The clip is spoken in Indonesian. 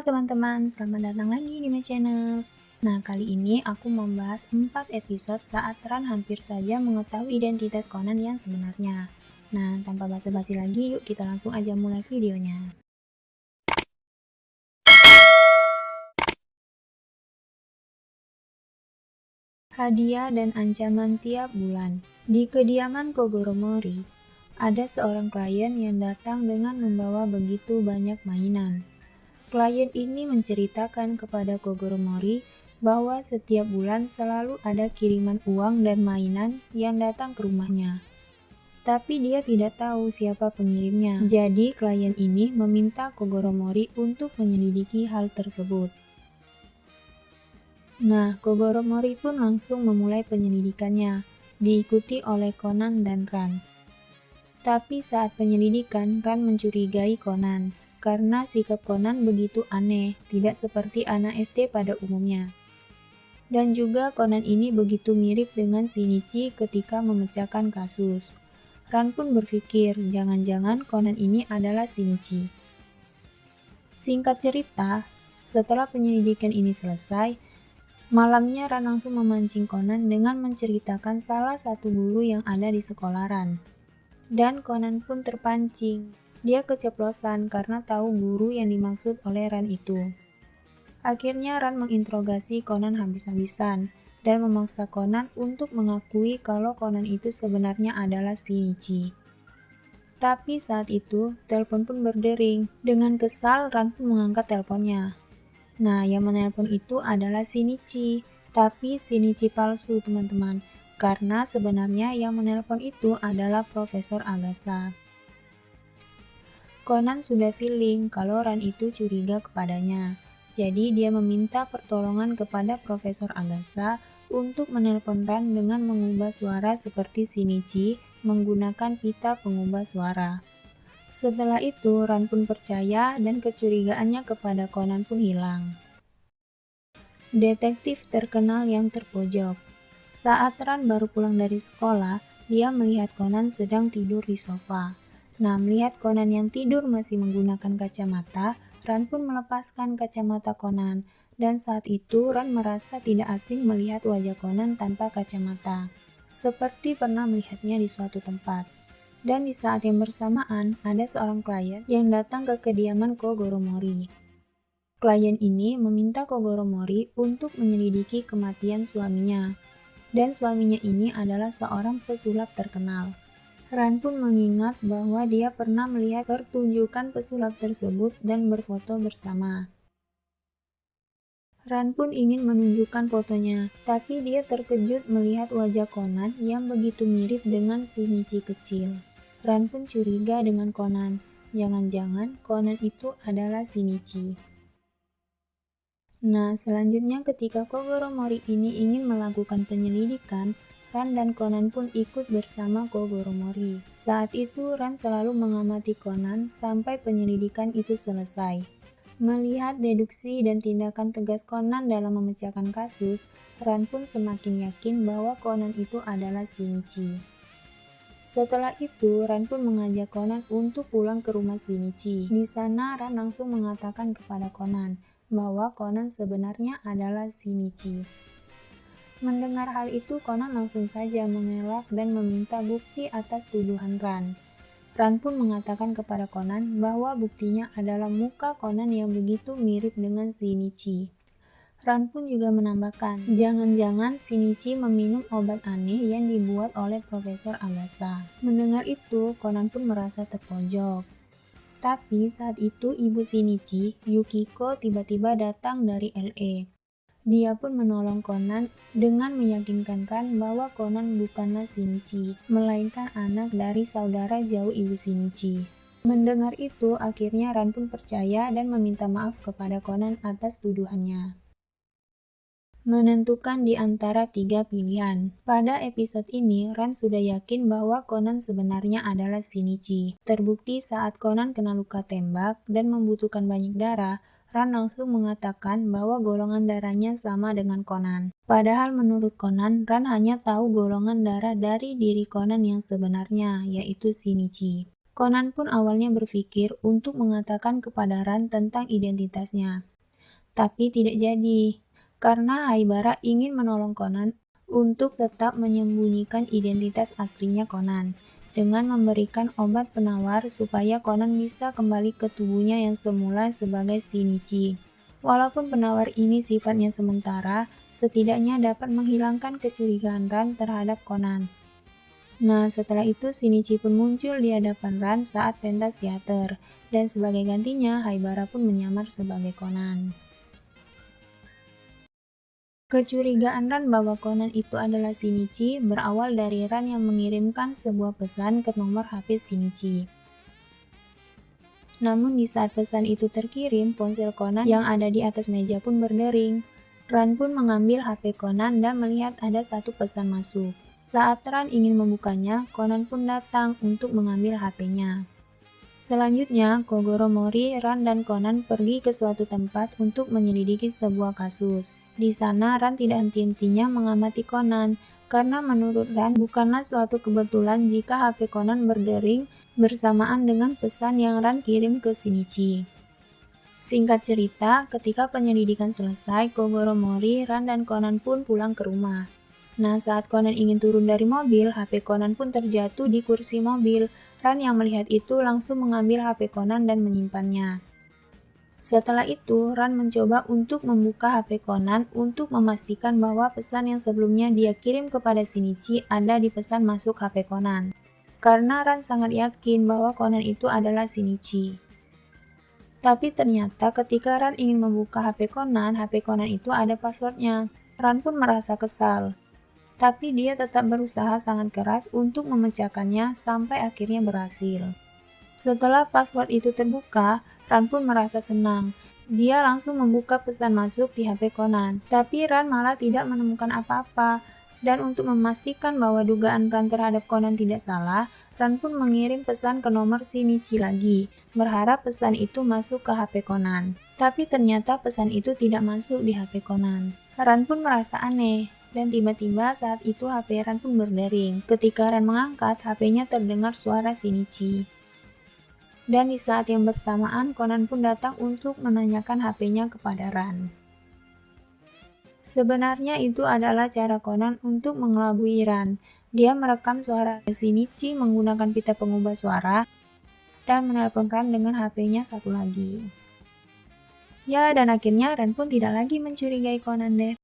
teman-teman, selamat datang lagi di my channel. Nah, kali ini aku membahas 4 episode saat Ran hampir saja mengetahui identitas Conan yang sebenarnya. Nah, tanpa basa-basi lagi, yuk kita langsung aja mulai videonya. Hadiah dan ancaman tiap bulan. Di kediaman Kogoro Mori, ada seorang klien yang datang dengan membawa begitu banyak mainan. Klien ini menceritakan kepada Kogoro Mori bahwa setiap bulan selalu ada kiriman uang dan mainan yang datang ke rumahnya. Tapi dia tidak tahu siapa pengirimnya. Jadi klien ini meminta Kogoro Mori untuk menyelidiki hal tersebut. Nah, Kogoro Mori pun langsung memulai penyelidikannya, diikuti oleh Conan dan Ran. Tapi saat penyelidikan, Ran mencurigai Conan, karena sikap Conan begitu aneh, tidak seperti anak SD pada umumnya. Dan juga Conan ini begitu mirip dengan Shinichi ketika memecahkan kasus. Ran pun berpikir, jangan-jangan Conan ini adalah Shinichi. Singkat cerita, setelah penyelidikan ini selesai, malamnya Ran langsung memancing Conan dengan menceritakan salah satu guru yang ada di sekolah Ran. Dan Conan pun terpancing. Dia keceplosan karena tahu guru yang dimaksud oleh Ran itu. Akhirnya Ran menginterogasi Conan habis-habisan dan memaksa Conan untuk mengakui kalau Conan itu sebenarnya adalah Shinichi. Tapi saat itu, telepon pun berdering. Dengan kesal, Ran pun mengangkat teleponnya. Nah, yang menelpon itu adalah Shinichi. Tapi Shinichi palsu, teman-teman. Karena sebenarnya yang menelpon itu adalah Profesor Agasa. Conan sudah feeling kalau Ran itu curiga kepadanya. Jadi dia meminta pertolongan kepada Profesor Agasa untuk menelpon Ran dengan mengubah suara seperti Shinichi menggunakan pita pengubah suara. Setelah itu Ran pun percaya dan kecurigaannya kepada Conan pun hilang. Detektif terkenal yang terpojok. Saat Ran baru pulang dari sekolah, dia melihat Conan sedang tidur di sofa. Nah, melihat Conan yang tidur masih menggunakan kacamata, Ran pun melepaskan kacamata Conan. Dan saat itu Ran merasa tidak asing melihat wajah Conan tanpa kacamata, seperti pernah melihatnya di suatu tempat. Dan di saat yang bersamaan, ada seorang klien yang datang ke kediaman Kogoro Mori. Klien ini meminta Kogoro Mori untuk menyelidiki kematian suaminya. Dan suaminya ini adalah seorang pesulap terkenal. Ran pun mengingat bahwa dia pernah melihat pertunjukan pesulap tersebut dan berfoto bersama. Ran pun ingin menunjukkan fotonya, tapi dia terkejut melihat wajah Conan yang begitu mirip dengan Shinichi kecil. Ran pun curiga dengan Conan, jangan-jangan Conan itu adalah Shinichi. Nah, selanjutnya ketika Kogoro Mori ini ingin melakukan penyelidikan, Ran dan Conan pun ikut bersama Kogoro Mori. Saat itu Ran selalu mengamati Conan sampai penyelidikan itu selesai. Melihat deduksi dan tindakan tegas Conan dalam memecahkan kasus, Ran pun semakin yakin bahwa Conan itu adalah Shinichi. Setelah itu, Ran pun mengajak Conan untuk pulang ke rumah Shinichi. Di sana Ran langsung mengatakan kepada Conan bahwa Conan sebenarnya adalah Shinichi. Mendengar hal itu, Conan langsung saja mengelak dan meminta bukti atas tuduhan Ran. Ran pun mengatakan kepada Conan bahwa buktinya adalah muka Conan yang begitu mirip dengan Shinichi. Ran pun juga menambahkan, jangan-jangan Shinichi meminum obat aneh yang dibuat oleh Profesor Agasa. Mendengar itu, Conan pun merasa terpojok. Tapi saat itu ibu Shinichi, Yukiko, tiba-tiba datang dari LA. Dia pun menolong Conan dengan meyakinkan Ran bahwa Conan bukanlah Shinichi, melainkan anak dari saudara jauh ibu Shinichi. Mendengar itu, akhirnya Ran pun percaya dan meminta maaf kepada Conan atas tuduhannya. Menentukan di antara 3 pilihan. Pada episode ini, Ran sudah yakin bahwa Conan sebenarnya adalah Shinichi. Terbukti saat Conan kena luka tembak dan membutuhkan banyak darah, Ran langsung mengatakan bahwa golongan darahnya sama dengan Conan. Padahal menurut Conan, Ran hanya tahu golongan darah dari diri Conan yang sebenarnya, yaitu Shinichi. Conan pun awalnya berpikir untuk mengatakan kepada Ran tentang identitasnya. Tapi tidak jadi, karena Haibara ingin menolong Conan untuk tetap menyembunyikan identitas aslinya Conan, dengan memberikan obat penawar supaya Conan bisa kembali ke tubuhnya yang semula sebagai Shinichi. Walaupun penawar ini sifatnya sementara, setidaknya dapat menghilangkan kecurigaan Ran terhadap Conan. Nah, setelah itu Shinichi pun muncul di hadapan Ran saat pentas teater, dan sebagai gantinya Haibara pun menyamar sebagai Conan. Kecurigaan Ran bahwa Conan itu adalah Shinichi berawal dari Ran yang mengirimkan sebuah pesan ke nomor HP Shinichi. Namun di saat pesan itu terkirim, ponsel Conan yang ada di atas meja pun berdering. Ran pun mengambil HP Conan dan melihat ada satu pesan masuk. Saat Ran ingin membukanya, Conan pun datang untuk mengambil HP-nya. Selanjutnya, Kogoro Mori, Ran, dan Conan pergi ke suatu tempat untuk menyelidiki sebuah kasus. Di sana, Ran tidak henti-hentinya mengamati Conan, karena menurut Ran bukanlah suatu kebetulan jika HP Conan berdering bersamaan dengan pesan yang Ran kirim ke Shinichi. Singkat cerita, ketika penyelidikan selesai, Kogoro Mori, Ran, dan Conan pun pulang ke rumah. Nah, saat Conan ingin turun dari mobil, HP Conan pun terjatuh di kursi mobil. Ran yang melihat itu langsung mengambil HP Conan dan menyimpannya. Setelah itu, Ran mencoba untuk membuka HP Conan untuk memastikan bahwa pesan yang sebelumnya dia kirim kepada Shinichi ada di pesan masuk HP Conan. Karena Ran sangat yakin bahwa Conan itu adalah Shinichi. Tapi ternyata ketika Ran ingin membuka HP Conan itu ada passwordnya. Ran pun merasa kesal. Tapi dia tetap berusaha sangat keras untuk memecahkannya sampai akhirnya berhasil. Setelah password itu terbuka, Ran pun merasa senang. Dia langsung membuka pesan masuk di HP Conan. Tapi Ran malah tidak menemukan apa-apa. Dan untuk memastikan bahwa dugaan Ran terhadap Conan tidak salah, Ran pun mengirim pesan ke nomor Shinichi lagi, berharap pesan itu masuk ke HP Conan. Tapi ternyata pesan itu tidak masuk di HP Conan. Ran pun merasa aneh, dan tiba-tiba saat itu HP Ran pun berdering. Ketika Ran mengangkat, HP-nya terdengar suara Shinichi. Dan di saat yang bersamaan, Conan pun datang untuk menanyakan HP-nya kepada Ran. Sebenarnya itu adalah cara Conan untuk mengelabui Ran. Dia merekam suara Shinichi menggunakan pita pengubah suara dan menelpon Ran dengan HP-nya satu lagi. Ya, dan akhirnya Ran pun tidak lagi mencurigai Conan deh.